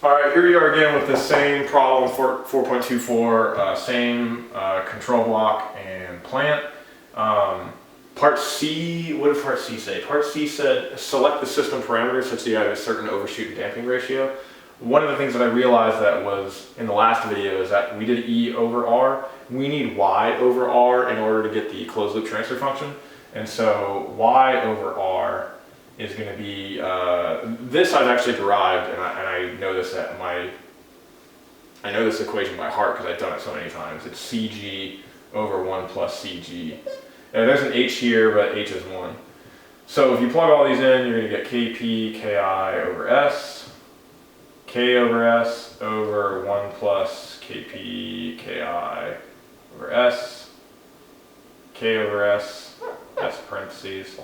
All right, here we are again with the same problem for 4.24, same control block and plant. Part C, what did part C say? Part C said select the system parameters such that you have a certain overshoot and damping ratio. One of the things that I realized that was in the last video is that we did E over R. We need Y over R in order to get the closed loop transfer function. And so Y over R is going to be, this I've actually derived, and I know this I know this equation by heart because I've done it so many times. It's CG over 1 plus CG. And there's an H here, but H is 1. So if you plug all these in, you're going to get KP, KI over S, K over S over 1 plus KP, KI over S, K over S, that's parentheses.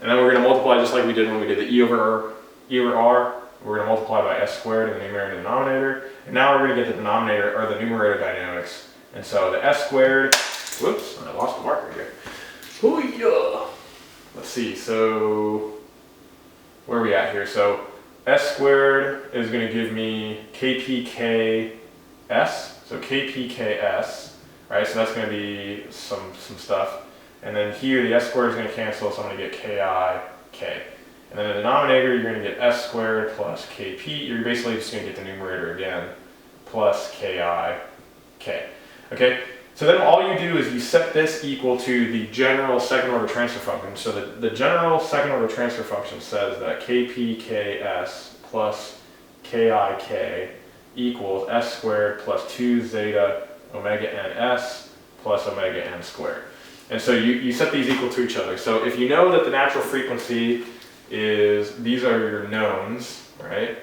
And then we're going to multiply just like we did when we did the E over R. We're going to multiply by S squared in the numerator and denominator. And now we're going to get the denominator, or the numerator dynamics. And so the S squared, whoops, I lost the marker here. Oh yeah. Let's see, so where are we at here? So S squared is going to give me KPKS. So KPKS, right? So that's going to be some stuff. And then here the S squared is going to cancel, so I'm going to get KI, And then in the denominator, you're going to get S squared plus KP. You're basically just going to get the numerator again, plus KI, Okay? So then all you do is you set this equal to the general second order transfer function. So the general second order transfer function says that KPKS plus KIK equals S squared plus 2 zeta omega ns plus omega n squared. And so you set these equal to each other. So if you know that the natural frequency is, these are your knowns, right?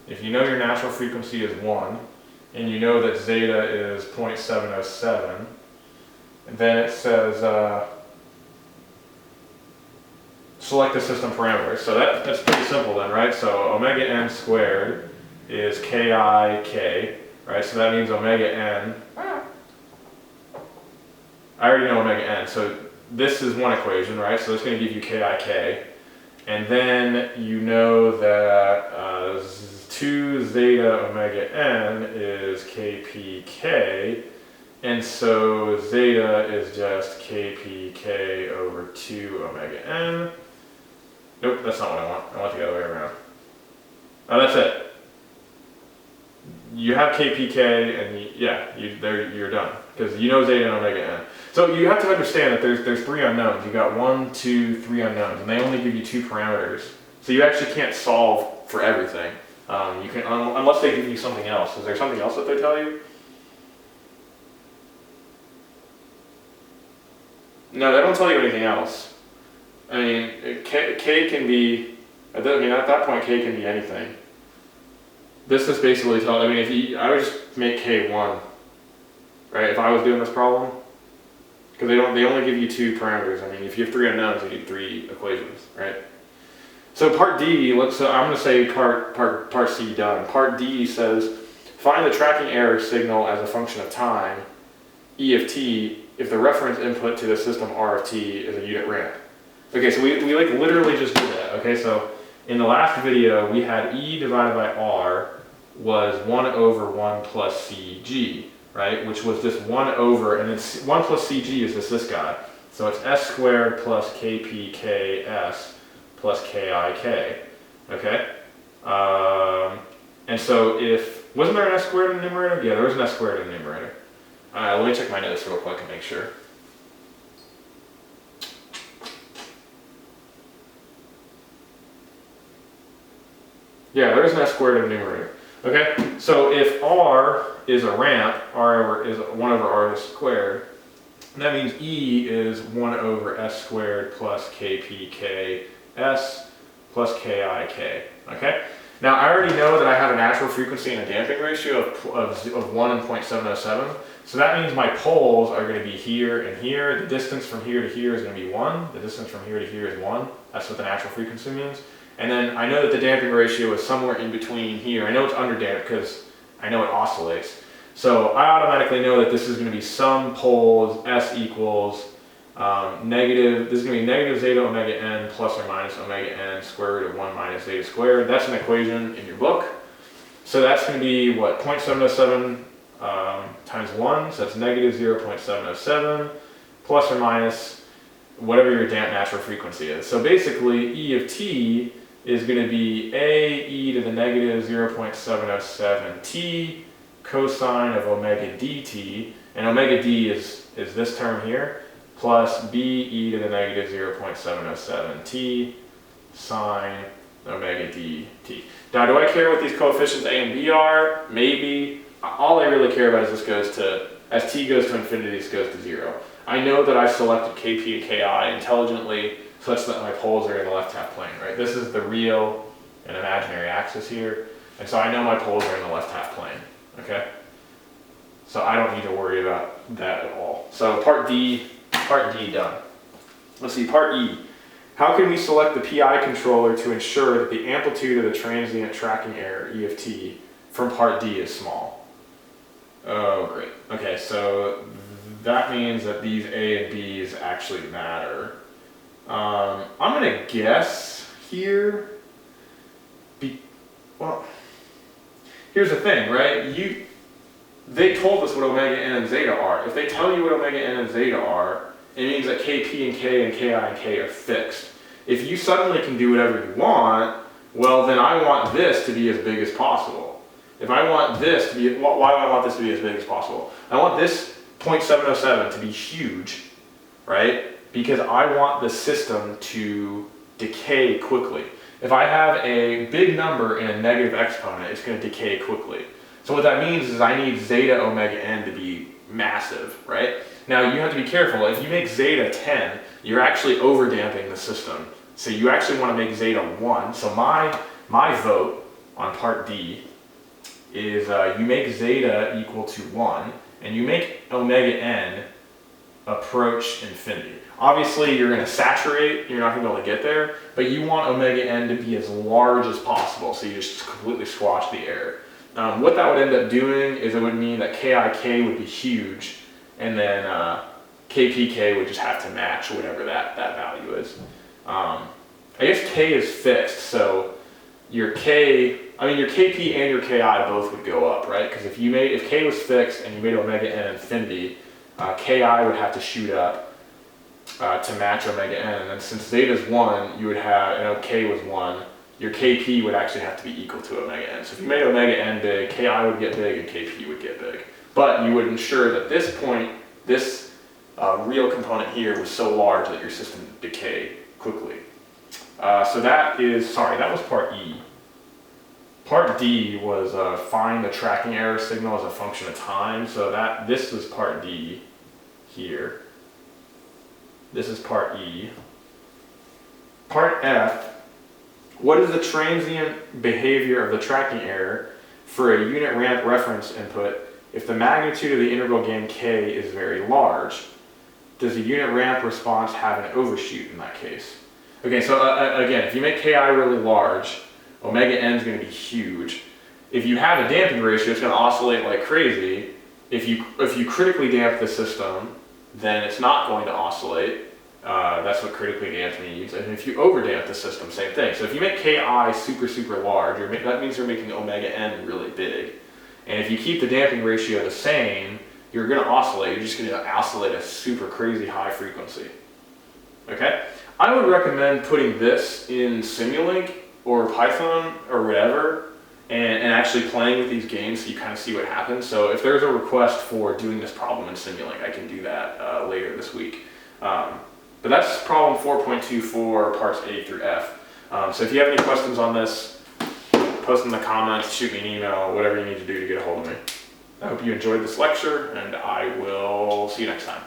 If you know your natural frequency is 1, and you know that zeta is 0.707, and then it says select the system parameters. So that's pretty simple then, right? So omega n squared is KI, right? So that means omega n. I already know omega n, so this is one equation, right? So it's going to give you KIK. And then you know that 2 zeta omega n is KPK, and so zeta is just KPK over 2 omega n. Nope, that's not what I want. I want the other way around. Oh, that's it. You have KPK, and you're done, because you know zeta and omega n. So you have to understand that there's 3 unknowns. You got 1, 2, 3 unknowns, and they only give you 2 parameters. So you actually can't solve for everything. You can, unless they give you something else. Is there something else that they tell you? No, they don't tell you anything else. I mean, K can be, at that point, K can be anything. This is basically telling, I would just make K 1, right? If I was doing this problem, because they only give you 2 parameters. I mean, if you have 3 unknowns, you need 3 equations, right? So part D, I'm going to say part C done. Part D says, find the tracking error signal as a function of time, E of t, if the reference input to the system R of t is a unit ramp. Okay, so we like literally just did that. Okay, so in the last video, we had E divided by R was 1 over 1 plus CG, right? Which was just 1 over, and then 1 plus CG is just this guy. So it's S squared plus KPKS plus KIK, okay? And so wasn't there an S squared in the numerator? Yeah, there was an S squared in the numerator. Let me check my notes real quick and make sure. Yeah, there's an S squared in the numerator. Okay, so if R is a ramp, R is 1 over R squared, that means E is 1 over S squared plus KPKS plus KIK, okay? Now I already know that I have a natural frequency and a damping ratio of 1 and 0.707, so that means my poles are going to be here and here. The distance from here to here is going to be 1, the distance from here to here is 1, that's what the natural frequency means. And then I know that the damping ratio is somewhere in between here. I know it's underdamped because I know it oscillates. So I automatically know that this is going to be some poles, S equals negative, this is going to be negative zeta omega n plus or minus omega n square root of 1 minus zeta squared. That's an equation in your book. So that's going to be what, 0.707 times 1, so that's negative 0.707 plus or minus whatever your damp natural frequency is. So basically E of t is going to be a e to the negative 0.707 t cosine of omega dt, and omega d is this term here, plus b e to the negative 0.707 t sine omega dt. Now, do I care what these coefficients a and b are? Maybe. All I really care about is this goes to, as t goes to infinity, this goes to 0. I know that I selected kp and ki intelligently such that my poles are in the left half plane, right? This is the real and imaginary axis here, and so I know my poles are in the left half plane, okay? So I don't need to worry about that at all. So part D done. Let's see, part E. How can we select the PI controller to ensure that the amplitude of the transient tracking error, E of t, from part D is small? Oh, great. Okay, so that means that these A and B's actually matter. I'm gonna guess here, well, here's the thing, right? They told us what omega n and zeta are. If they tell you what omega n and zeta are, it means that kp and k and ki and k are fixed. If you suddenly can do whatever you want, well then I want this to be as big as possible. If I want this to be, why do I want this to be as big as possible? I want this 0.707 to be huge, right? Because I want the system to decay quickly. If I have a big number in a negative exponent, it's going to decay quickly. So what that means is I need zeta omega n to be massive, right? Now you have to be careful. If you make zeta 10, you're actually over damping the system. So you actually want to make zeta 1. So my vote on part D is you make zeta equal to 1, and you make omega n approach infinity. Obviously you're going to saturate, you're not going to be able to get there, but you want omega n to be as large as possible, so you just completely squash the error. What that would end up doing is it would mean that KIK would be huge, and then KPK would just have to match whatever that value is. I guess K is fixed, so your KP and your KI both would go up, right? Because if K was fixed and you made omega n infinity, KI would have to shoot up to match omega n, and then since zeta is 1, you would have, K was 1, your KP would actually have to be equal to omega n. So if you made omega n big, KI would get big and KP would get big. But you would ensure that this real component here was so large that your system would decay quickly. So that was part E. Part D was find the tracking error signal as a function of time. So this was part D here. This is part E. Part F, what is the transient behavior of the tracking error for a unit ramp reference input if the magnitude of the integral gain k is very large? Does the unit ramp response have an overshoot in that case? Okay, so again, if you make ki really large, omega n is going to be huge. If you have a damping ratio, it's going to oscillate like crazy. If you critically damp the system, then it's not going to oscillate. That's what critically damped means. And if you overdamp the system, same thing. So if you make ki super, super large, that means you're making omega n really big. And if you keep the damping ratio the same, you're going to oscillate. You're just going to oscillate at a super crazy high frequency. Okay? I would recommend putting this in Simulink or Python or whatever and actually playing with these games so you kind of see what happens. So if there's a request for doing this problem in Simulink, I can do that later this week. But that's problem 4.24, parts A through F. So if you have any questions on this, post in the comments, shoot me an email, whatever you need to do to get a hold of me. I hope you enjoyed this lecture, and I will see you next time.